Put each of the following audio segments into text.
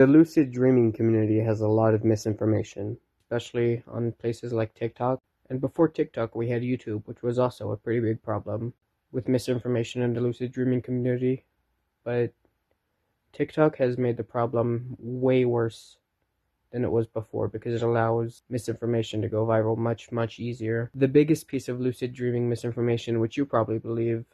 The lucid dreaming community has a lot of misinformation, especially on places like TikTok. And before TikTok, we had YouTube, which was also a pretty big problem with misinformation in the lucid dreaming community. But TikTok has made the problem way worse than it was before because it allows misinformation to go viral much, much easier. The biggest piece of lucid dreaming misinformation, which you probably believe,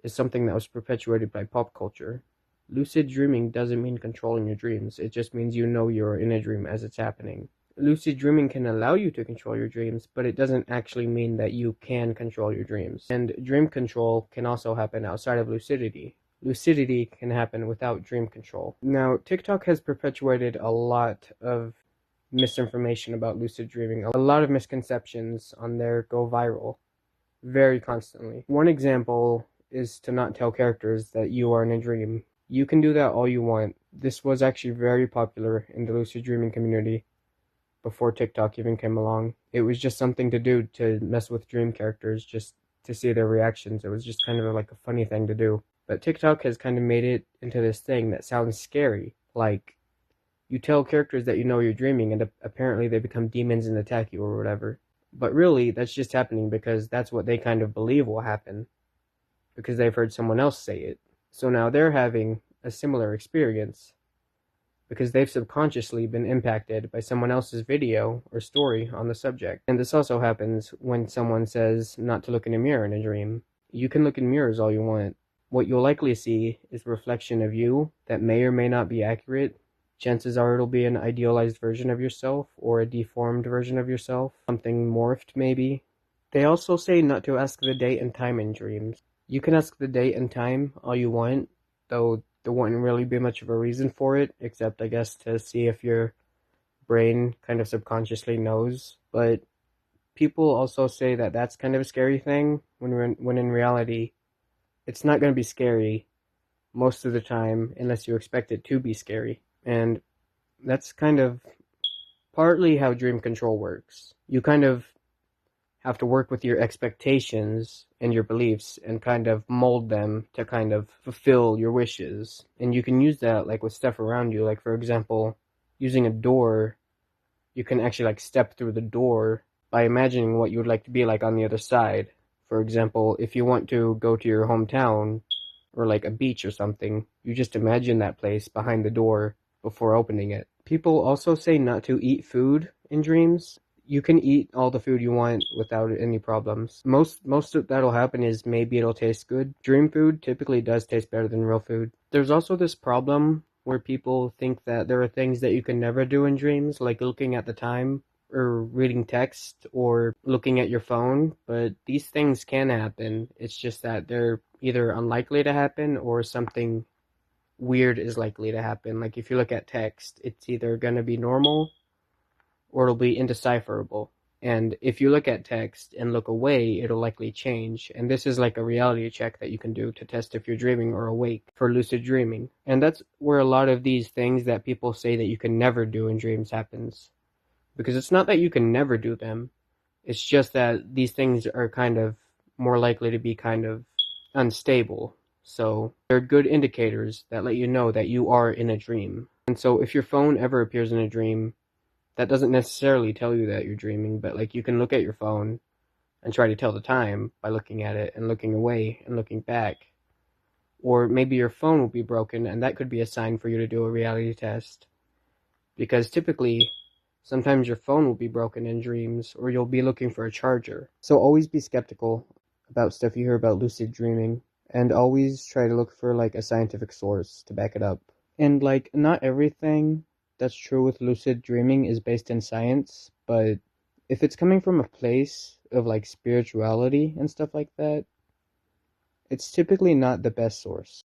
is something that was perpetuated by pop culture. Lucid dreaming doesn't mean controlling your dreams, it just means you know you're in a dream as it's happening. Lucid dreaming can allow you to control your dreams, but it doesn't actually mean that you can control your dreams. And dream control can also happen outside of lucidity. Lucidity can happen without dream control. Now, TikTok has perpetuated a lot of misinformation about lucid dreaming. A lot of misconceptions on there go viral very constantly. One example is to not tell characters that you are in a dream. You can do that all you want. This was actually very popular in the lucid dreaming community before TikTok even came along. It was just something to do to mess with dream characters, just to see their reactions. It was just kind of like a funny thing to do. But TikTok has kind of made it into this thing that sounds scary. Like, you tell characters that you know you're dreaming, and apparently they become demons and attack you or whatever. But really, that's just happening because that's what they kind of believe will happen, because they've heard someone else say it. So now they're having a similar experience because they've subconsciously been impacted by someone else's video or story on the subject. And this also happens when someone says not to look in a mirror in a dream. You can look in mirrors all you want. What you'll likely see is a reflection of you that may or may not be accurate. Chances are it'll be an idealized version of yourself or a deformed version of yourself, something morphed maybe. They also say not to ask the date and time in dreams. You can ask the date and time all you want, though there wouldn't really be much of a reason for it, except I guess to see if your brain kind of subconsciously knows. But people also say that that's kind of a scary thing, when in reality, it's not going to be scary most of the time unless you expect it to be scary. And that's kind of partly how dream control works. You kind of have to work with your expectations and your beliefs and kind of mold them to kind of fulfill your wishes. And you can use that like with stuff around you. Like, for example, using a door, you can actually like step through the door by imagining what you would like to be like on the other side. For example, if you want to go to your hometown or like a beach or something, you just imagine that place behind the door before opening it. People also say not to eat food in dreams. You can eat all the food you want without any problems. Most of that'll happen is maybe it'll taste good. Dream food typically does taste better than real food. There's also this problem where people think that there are things that you can never do in dreams, like looking at the time or reading text or looking at your phone, but these things can happen. It's just that they're either unlikely to happen or something weird is likely to happen. Like if you look at text, it's either going to be normal or it'll be indecipherable. And if you look at text and look away, it'll likely change. And this is like a reality check that you can do to test if you're dreaming or awake for lucid dreaming. And that's where a lot of these things that people say that you can never do in dreams happens. Because it's not that you can never do them. It's just that these things are kind of more likely to be kind of unstable. So they're good indicators that let you know that you are in a dream. And so if your phone ever appears in a dream, that doesn't necessarily tell you that you're dreaming, but like you can look at your phone and try to tell the time by looking at it and looking away and looking back. Or maybe your phone will be broken, and that could be a sign for you to do a reality test. Because typically, sometimes your phone will be broken in dreams, or you'll be looking for a charger. So always be skeptical about stuff you hear about lucid dreaming, and always try to look for like a scientific source to back it up. And like, not everything that's true with lucid dreaming is based in science, but if it's coming from a place of like spirituality and stuff like that, it's typically not the best source.